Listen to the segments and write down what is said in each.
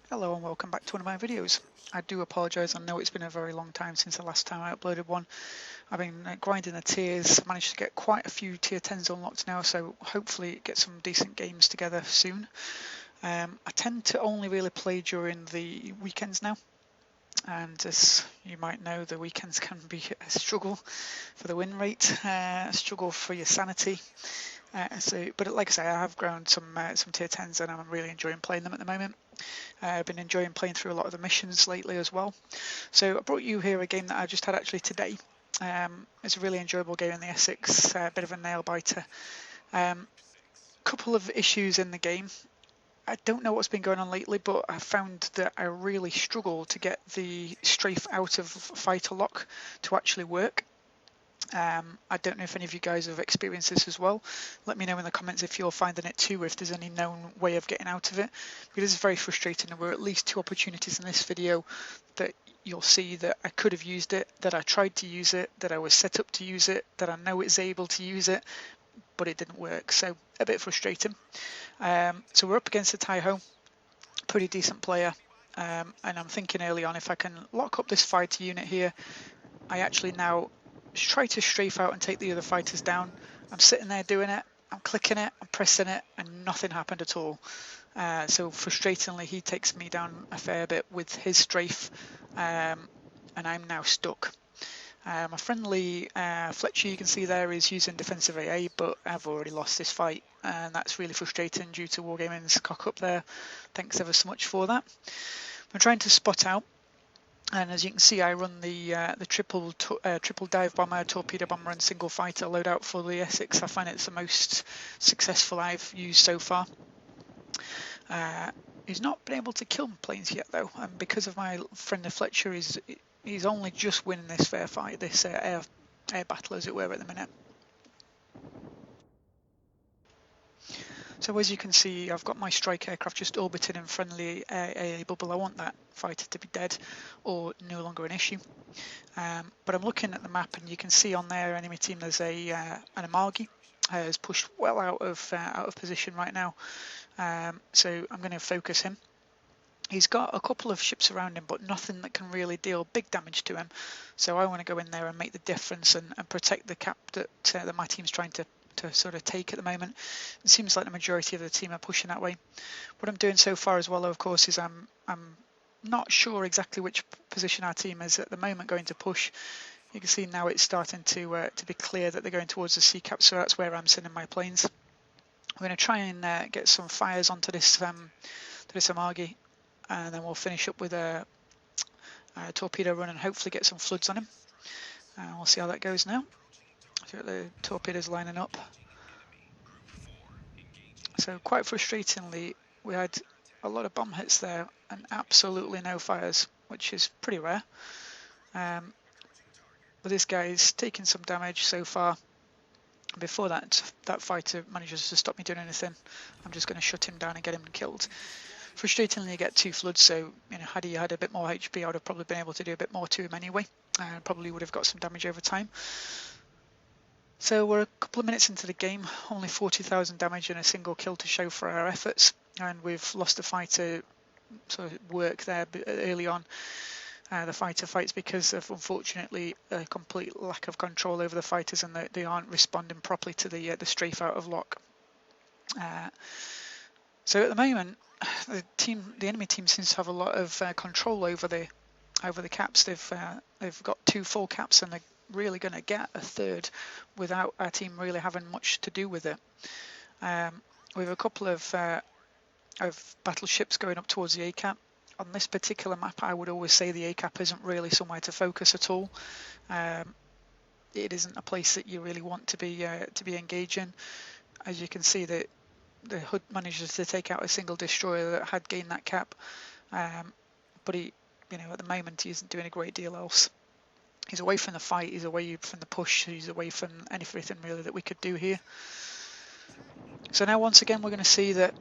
Hello and welcome back to one of my videos. I do apologise, I know it's been a very long time since the last time I uploaded one. I've been grinding the tiers, managed to get quite a few tier 10s unlocked now, so hopefully get some decent games together soon. I tend to only really play during the weekends now, and as you might know, the weekends can be a struggle for the win rate, a struggle for your sanity. But like I say, I have ground some tier 10s and I'm really enjoying playing them at the moment. I've been enjoying playing through a lot of the missions lately as well. So I brought you here a game that I just had actually today. It's a really enjoyable game in the Essex, a bit of a nail biter. Couple of issues in the game. I don't know what's been going on lately, but I found that I really struggle to get the strafe out of fighter lock to actually work. I don't know if any of you guys have experienced this as well. Let me know in the comments if you're finding it too, or if there's any known way of getting out of it. Because it's very frustrating. There were at least 2 opportunities in this video that you'll see that I could have used it, that I tried to use it, that I was set up to use it, that I know it's able to use it, but it didn't work. So a bit frustrating. So we're up against a Taiho, pretty decent player. And I'm thinking early on, if I can lock up this fighter unit here, I actually now try to strafe out and take the other fighters down. I'm sitting there doing it, I'm clicking it, I'm pressing it, and nothing happened at all. So frustratingly, he takes me down a fair bit with his strafe, and I'm now stuck. My friendly Fletcher, you can see there, is using defensive AA, but I've already lost this fight, and that's really frustrating due to Wargaming's cock up there. Thanks ever so much for that. I'm trying to spot out. And as you can see, I run the triple dive bomber, torpedo bomber, and single fighter loadout for the Essex. I find it's the most successful I've used so far. He's not been able to kill planes yet, though, and because of my friend the Fletcher, he's only just winning this fair fight, this air battle, as it were, at the minute. So as you can see, I've got my strike aircraft just orbiting in friendly AA bubble. I want that fighter to be dead or no longer an issue. But I'm looking at the map, and you can see on their enemy team there's an Amagi has pushed well out of position right now. So I'm going to focus him. He's got a couple of ships around him, but nothing that can really deal big damage to him. So I want to go in there and make the difference and protect the cap that my team's trying to sort of take at the moment. It seems like the majority of the team are pushing that way. What I'm doing so far as well, of course, is I'm not sure exactly which position our team is at the moment going to push. You can see now it's starting to be clear that they're going towards the sea cap, so that's where I'm sending my planes. I'm going to try and get some fires onto this Amagi, and then we'll finish up with a torpedo run and hopefully get some floods on him. We'll see how that goes now. So the torpedoes lining up. So quite frustratingly, we had a lot of bomb hits there and absolutely no fires, which is pretty rare. But this guy is taking some damage so far. Before that fighter manages to stop me doing anything, I'm just going to shut him down and get him killed. Frustratingly, you get 2 floods, so had he had a bit more HP, I would have probably been able to do a bit more to him anyway, and probably would have got some damage over time. So we're a couple of minutes into the game, only 40,000 damage and a single kill to show for our efforts, and we've lost a fighter sort of work there early on. The fighter fights because of, unfortunately, a complete lack of control over the fighters, and they aren't responding properly to the strafe out of lock. So at the moment, the enemy team seems to have a lot of control over the caps. They've got 2 full caps, and they're really going to get a 3rd without our team really having much to do with it. We have a couple of battleships going up towards the A cap. On this particular map, I would always say the A cap isn't really somewhere to focus at all. It isn't a place that you really want to be engaging. As you can see, that the HUD manages to take out a single destroyer that had gained that cap, but he, at the moment, he isn't doing a great deal else. He's away from the fight, he's away from the push, he's away from anything really that we could do here. So now once again we're going to see that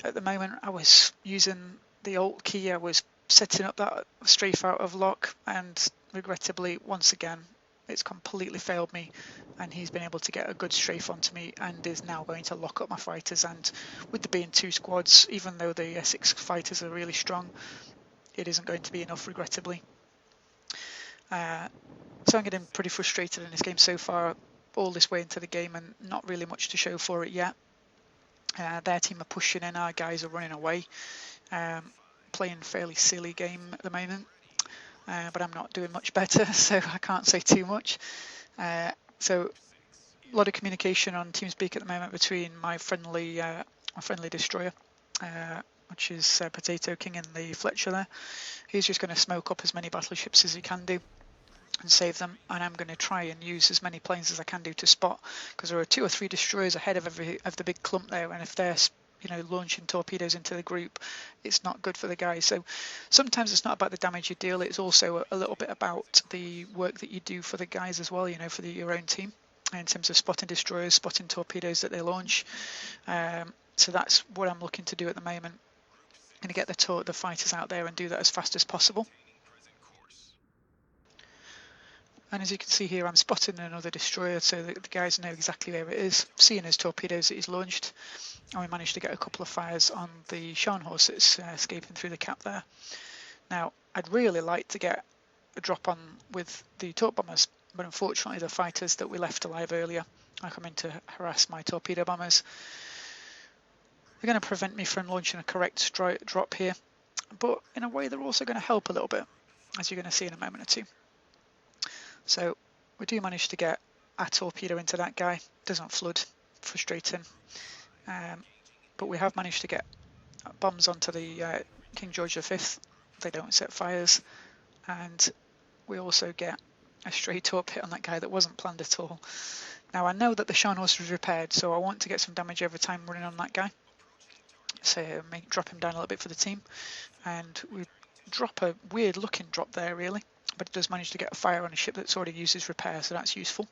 at the moment I was using the Alt key, I was setting up that strafe out of lock, and regrettably once again it's completely failed me, and he's been able to get a good strafe onto me and is now going to lock up my fighters. And with there being 2 squads, even though the Essex fighters are really strong, it isn't going to be enough, regrettably. So I'm getting pretty frustrated in this game so far, all this way into the game, and not really much to show for it yet. Their team are pushing in, our guys are running away. Playing fairly silly game at the moment, but I'm not doing much better, so I can't say too much. So a lot of communication on TeamSpeak at the moment between my friendly destroyer, which is Potato King and the Fletcher there. He's just going to smoke up as many battleships as he can do and save them, and I'm going to try and use as many planes as I can do to spot, because there are 2 or 3 destroyers ahead of the big clump there, and if they're launching torpedoes into the group, it's not good for the guys. So sometimes it's not about the damage you deal, it's also a little bit about the work that you do for the guys as well, for your own team, in terms of spotting destroyers, spotting torpedoes that they launch. So that's what I'm looking to do at the moment. I'm going to get the fighters out there and do that as fast as possible. And as you can see here, I'm spotting another destroyer, so that the guys know exactly where it is, seeing his torpedoes that he's launched, and we managed to get a couple of fires on the Scharnhorst that's escaping through the cap there. Now, I'd really like to get a drop on with the torp bombers, but unfortunately the fighters that we left alive earlier are coming to harass my torpedo bombers. They're going to prevent me from launching a correct drop here, but in a way they're also going to help a little bit, as you're going to see in a moment or two. So we do manage to get a torpedo into that guy. Doesn't flood, frustrating. But we have managed to get bombs onto the King George V. They don't set fires. And we also get a stray torp hit on that guy that wasn't planned at all. Now I know that the Scharnhorst was repaired, so I want to get some damage every time running on that guy. So drop him down a little bit for the team. And we drop a weird looking drop there really, but it does manage to get a fire on a ship that's already used as repair, so that's useful.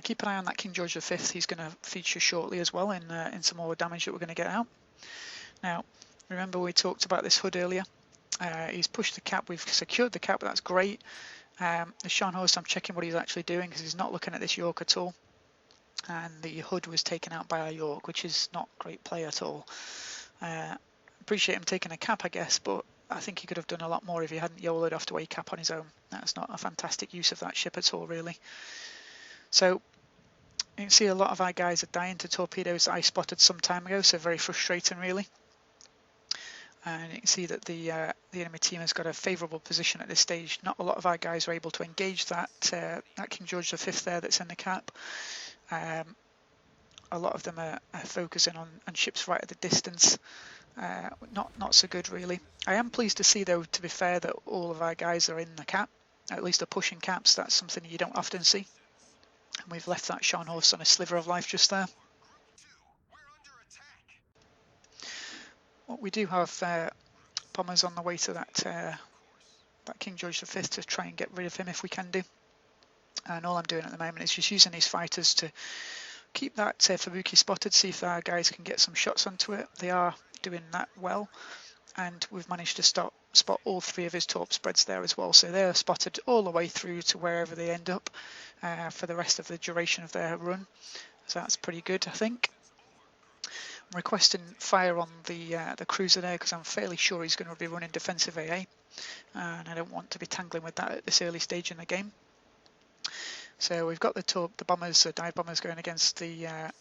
Keep an eye on that King George V. He's going to feature shortly as well in some more damage that we're going to get out. Now, remember we talked about this hood earlier. He's pushed the cap, we've secured the cap, that's great. The Scharnhorst, I'm checking what he's actually doing because he's not looking at this York at all. And the hood was taken out by our York, which is not great play at all. Appreciate him taking a cap, I guess, but I think he could have done a lot more if he hadn't YOLO'd off to a cap on his own. That's not a fantastic use of that ship at all, really. So you can see a lot of our guys are dying to torpedoes that I spotted some time ago, so very frustrating, really. And you can see that the enemy team has got a favourable position at this stage. Not a lot of our guys are able to engage that King George V there that's in the cap. A lot of them are focusing on ships right at the distance. Not so good, really. I am pleased to see, though, to be fair, that all of our guys are in the cap. At least they're pushing caps. That's something you don't often see. And we've left that Scharnhorst on a sliver of life just there. Well, we do have bombers on the way to that King George V to try and get rid of him if we can do. And all I'm doing at the moment is just using these fighters to keep that Fubuki spotted, see if our guys can get some shots onto it. They are doing that well, and we've managed to spot all 3 of his torp spreads there as well, so they're spotted all the way through to wherever they end up for the rest of the duration of their run, so that's pretty good, I think. I'm requesting fire on the cruiser there because I'm fairly sure he's going to be running defensive AA, and I don't want to be tangling with that at this early stage in the game. So we've got the bombers, the dive bombers going against the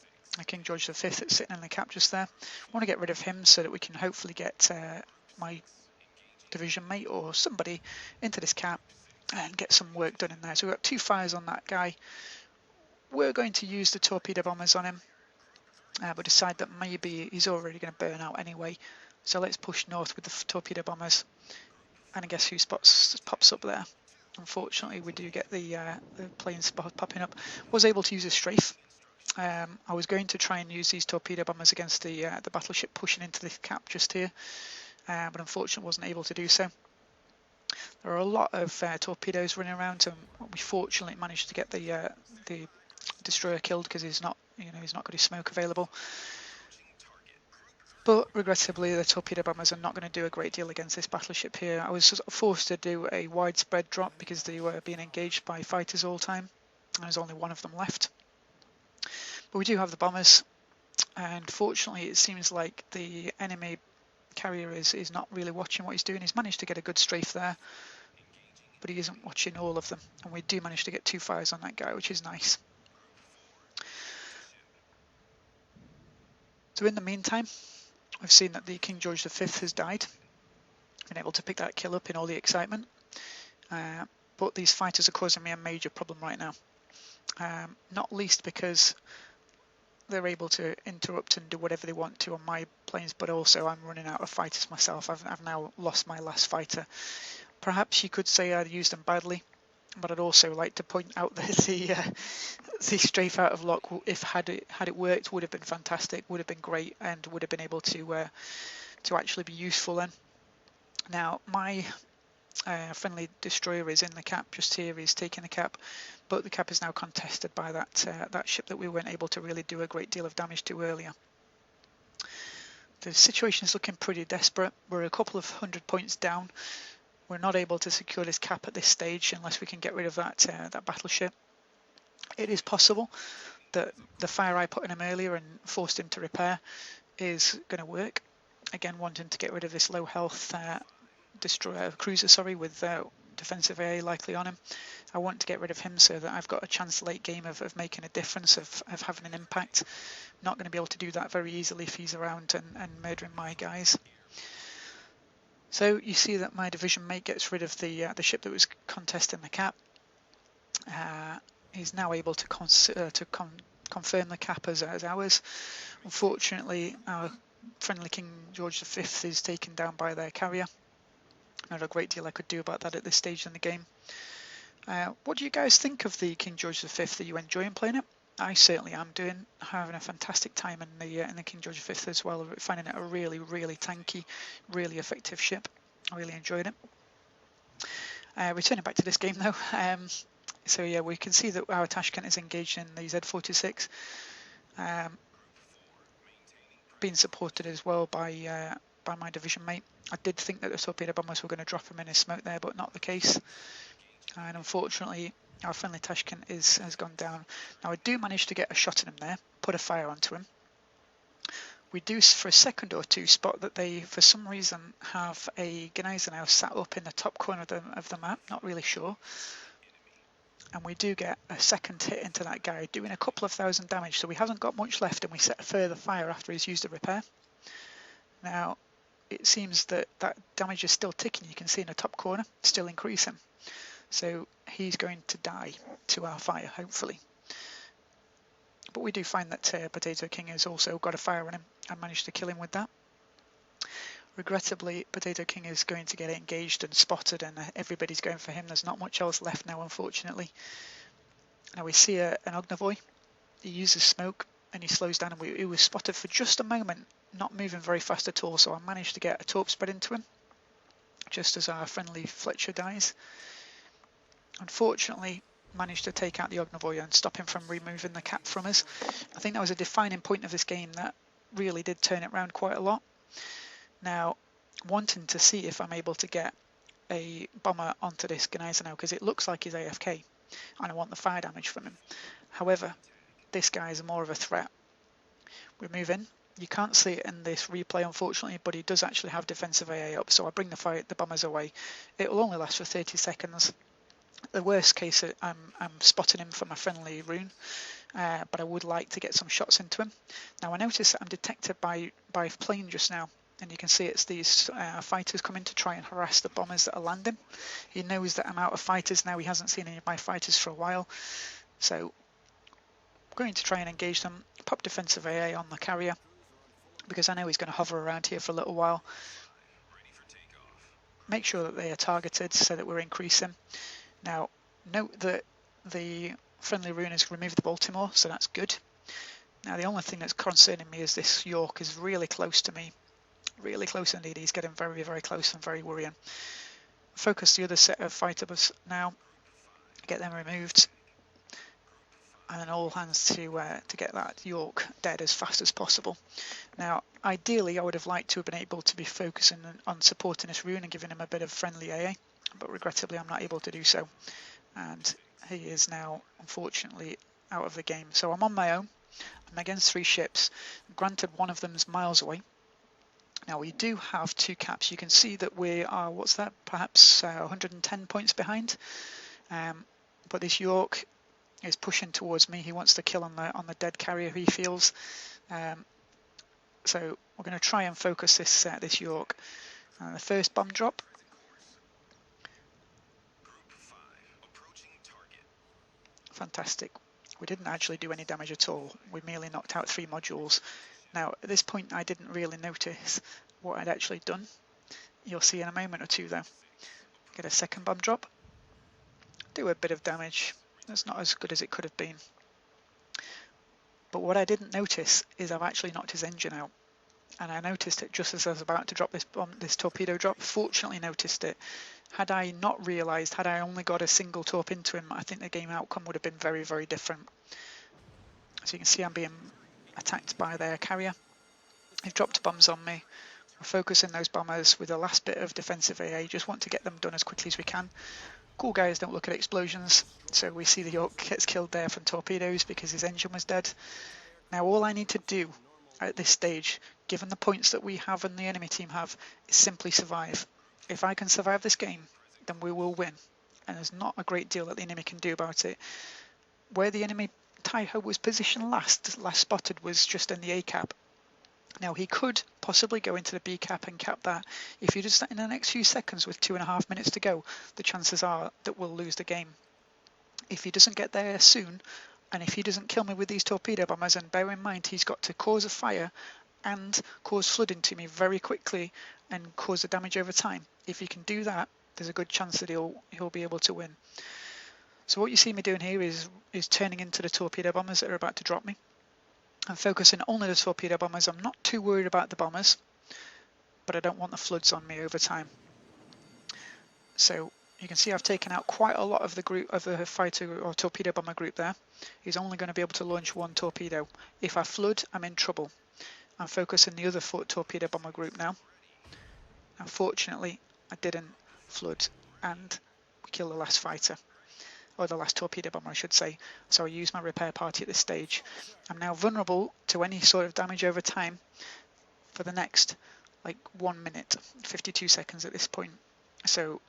King George V that's sitting in the cap just there. I want to get rid of him so that we can hopefully get my division mate or somebody into this cap and get some work done in there. So we've got 2 fires on that guy. We're going to use the torpedo bombers on him, but decide that maybe he's already going to burn out anyway. So let's push north with the torpedo bombers. And I guess who pops up there? Unfortunately, we do get the planes popping up. Was able to use a strafe. I was going to try and use these torpedo bombers against the battleship pushing into the cap just here, but unfortunately wasn't able to do so. There are a lot of torpedoes running around, and we fortunately managed to get the destroyer killed because he's not, he's not got his smoke available. But regrettably, the torpedo bombers are not going to do a great deal against this battleship here. I was forced to do a widespread drop because they were being engaged by fighters all the time. And there's only one of them left. But we do have the bombers, and fortunately it seems like the enemy carrier is not really watching what he's doing. He's managed to get a good strafe there, but he isn't watching all of them. And we do manage to get 2 fires on that guy, which is nice. So in the meantime, I've seen that the King George V has died. Been able to pick that kill up in all the excitement. But these fighters are causing me a major problem right now. Not least because they're able to interrupt and do whatever they want to on my planes, but also I'm running out of fighters myself. I've now lost my last fighter. Perhaps you could say I'd used them badly, but I'd also like to point out that the strafe out of lock, if had it worked, would have been fantastic, would have been great, and would have been able to actually be useful then. Now my friendly destroyer is in the cap just here. He's taking the cap, but the cap is now contested by that ship that we weren't able to really do a great deal of damage to earlier. The situation is looking pretty desperate. We're a couple of 100 points down. We're not able to secure this cap at this stage unless we can get rid of that battleship. It is possible that the fire I put in him earlier and forced him to repair is going to work. Again, wanting to get rid of this low health cruiser, with defensive AA likely on him. I want to get rid of him so that I've got a chance late game of making a difference, of having an impact. Not going to be able to do that very easily if he's around and murdering my guys. So you see that my division mate gets rid of the ship that was contesting the cap. He's now able to confirm the cap as ours. Unfortunately, our friendly King George V is taken down by their carrier. Not a great deal I could do about that at this stage in the game. What do you guys think of the King George V? Are you enjoying playing it? I certainly am having a fantastic time in the King George V as well, finding it a really, really tanky, really effective ship. I really enjoyed it. Returning back to this game though, so yeah, we can see that our Tashkent is engaged in the Z46, being supported as well by my division mate. I did think that the torpedo bombers were going to drop him in his smoke there, but not the case. And unfortunately, our friendly Tashkent has gone down. Now I do manage to get a shot at him there, put a fire onto him. We do for a second or two spot that they, for some reason, have a Gneisenau sat up in the top corner of the map, not really sure. And we do get a second hit into that guy, doing a couple of thousand damage, so we haven't got much left, and we set a further fire after he's used a repair. Now, it seems that damage is still ticking. You can see in the top corner, still increasing. So he's going to die to our fire, hopefully. But we do find that Potato King has also got a fire on him and managed to kill him with that. Regrettably, Potato King is going to get engaged and spotted, and everybody's going for him. There's not much else left now, unfortunately. Now we see an Ognovoy. He uses smoke and he slows down, and he was spotted for just a moment, not moving very fast at all, so I managed to get a torp spread into him just as our friendly Fletcher dies. Unfortunately, managed to take out the Ognovoy and stop him from removing the cap from us. I think that was a defining point of this game that really did turn it around quite a lot. Now, wanting to see if I'm able to get a bomber onto this Gneisenau, because it looks like he's AFK, and I want the fire damage from him. However, this guy is more of a threat. We move in. You can't see it in this replay, unfortunately, but he does actually have defensive AA up, so I bring the bombers away. It will only last for 30 seconds. The worst case, I'm spotting him from a friendly rune, but I would like to get some shots into him. Now I notice that I'm detected by plane just now, and you can see it's these fighters coming to try and harass the bombers that are landing. He knows that I'm out of fighters now. He hasn't seen any of my fighters for a while, so I'm going to try and engage them. Pop defensive AA on the carrier, because I know he's going to hover around here for a little while. Make sure that they are targeted so that we're increasing. Now, note that the friendly rune has removed the Baltimore, so that's good. Now, the only thing that's concerning me is this York is really close to me. Really close indeed. He's getting very, very close and very worrying. Focus the other set of fighters now. Get them removed. and all hands to get that York dead as fast as possible. Now, ideally, I would have liked to have been able to be focusing on supporting this rune and giving him a bit of friendly AA, but regrettably, I'm not able to do so. And he is now, unfortunately, out of the game. So I'm on my own. I'm against 3 ships. Granted, one of them's miles away. Now, we do have 2 caps. You can see that we are, what's that, perhaps 110 points behind. But this York is pushing towards me. He wants to kill on the dead carrier, he feels. So we're going to try and focus this York. The first bomb drop. Fantastic. We didn't actually do any damage at all. We merely knocked out 3 modules. Now, at this point, I didn't really notice what I'd actually done. You'll see in a moment or two, though. Get a second bomb drop. Do a bit of damage. That's not as good as it could have been. But what I didn't notice is I've actually knocked his engine out. And I noticed it just as I was about to drop this torpedo drop. Fortunately noticed it. Had I not realised, had I only got a single torp into him, I think the game outcome would have been very, very different. So you can see I'm being attacked by their carrier. They've dropped bombs on me. We're focusing those bombers with the last bit of defensive AA. Just want to get them done as quickly as we can. Cool guys don't look at explosions. So we see the York gets killed there from torpedoes because his engine was dead. Now all I need to do at this stage, given the points that we have and the enemy team have, is simply survive. If I can survive this game, then we will win. And there's not a great deal that the enemy can do about it. Where the enemy Taiho was positioned last spotted was just in the A cap. Now he could possibly go into the B cap and cap that. If he does that in the next few seconds with 2.5 minutes to go, the chances are that we'll lose the game. If he doesn't get there soon, and if he doesn't kill me with these torpedo bombers, and bear in mind he's got to cause a fire and cause flooding to me very quickly and cause the damage over time. If he can do that, there's a good chance that he'll be able to win. So what you see me doing here is turning into the torpedo bombers that are about to drop me. I'm focusing only the torpedo bombers. I'm not too worried about the bombers, but I don't want the floods on me over time. So you can see I've taken out quite a lot of the group of the fighter or torpedo bomber group there. He's only going to be able to launch 1 torpedo. If I flood, I'm in trouble. I'm focusing the other torpedo bomber group now. Unfortunately, I didn't flood and we kill the last fighter. Or the last torpedo bomber, I should say. So I use my repair party at this stage. I'm now vulnerable to any sort of damage over time for the next 1 minute, 52 seconds at this point. So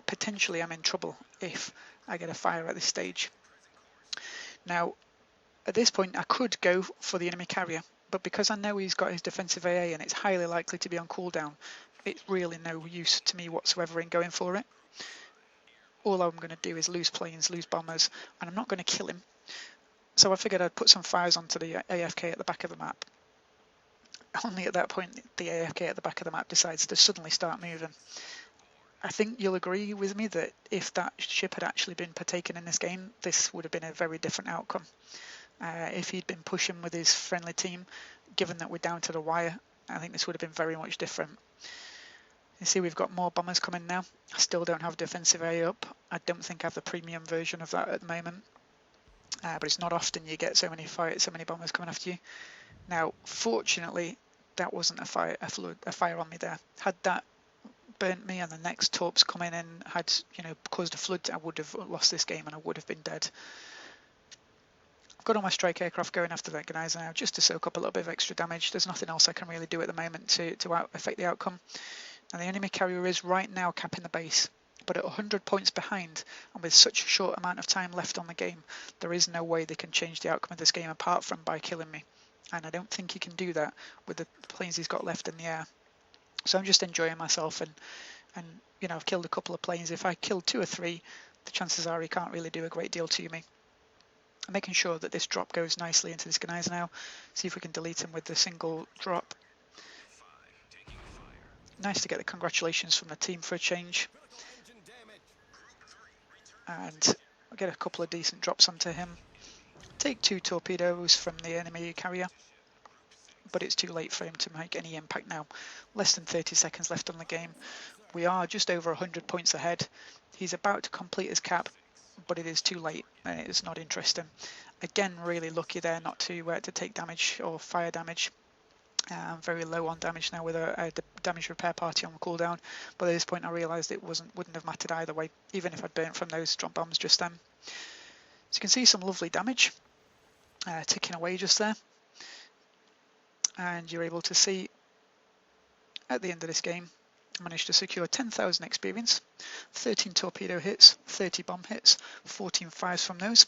potentially I'm in trouble if I get a fire at this stage. Now, at this point I could go for the enemy carrier, but because I know he's got his defensive AA and it's highly likely to be on cooldown, it's really no use to me whatsoever in going for it. All I'm going to do is lose planes, lose bombers, and I'm not going to kill him. So I figured I'd put some fires onto the AFK at the back of the map. Only at that point, the AFK at the back of the map decides to suddenly start moving. I think you'll agree with me that if that ship had actually been partaken in this game, this would have been a very different outcome. If he'd been pushing with his friendly team, given that we're down to the wire, I think this would have been very much different. You see we've got more bombers coming now. I still don't have defensive A up. I don't think I have the premium version of that at the moment. But it's not often you get so many bombers coming after you. Now, fortunately, that wasn't a fire on me there. Had that burnt me and the next torps coming in had caused a flood, I would have lost this game and I would have been dead. I've got all my strike aircraft going after that Gneiser now just to soak up a little bit of extra damage. There's nothing else I can really do at the moment to affect the outcome. And the enemy carrier is right now capping the base, but at 100 points behind and with such a short amount of time left on the game, there is no way they can change the outcome of this game apart from by killing me. And I don't think he can do that with the planes he's got left in the air. So I'm just enjoying myself and I've killed a couple of planes. If I kill 2 or 3, the chances are he can't really do a great deal to me. I'm making sure that this drop goes nicely into this Gneiser now. See if we can delete him with the single drop. Nice to get the congratulations from the team for a change. And I'll get a couple of decent drops onto him. Take 2 torpedoes from the enemy carrier. But it's too late for him to make any impact now. Less than 30 seconds left on the game. We are just over 100 points ahead. He's about to complete his cap. but it is too late and it is not interesting. Again, really lucky there not to take damage or fire damage. Very low on damage now with a damage repair party on the cooldown, but at this point I realised it wouldn't have mattered either way, even if I'd burnt from those drop bombs just then. So you can see some lovely damage ticking away just there, and you're able to see at the end of this game I managed to secure 10,000 experience, 13 torpedo hits, 30 bomb hits, 14 fires from those.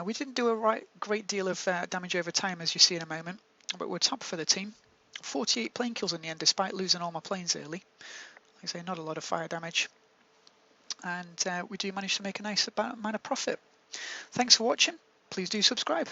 We didn't do a great deal of damage over time, as you see in a moment, but we're top for the team. 48 plane kills in the end, despite losing all my planes early. Like I say, not a lot of fire damage. And we do manage to make a nice amount of profit. Thanks for watching. Please do subscribe.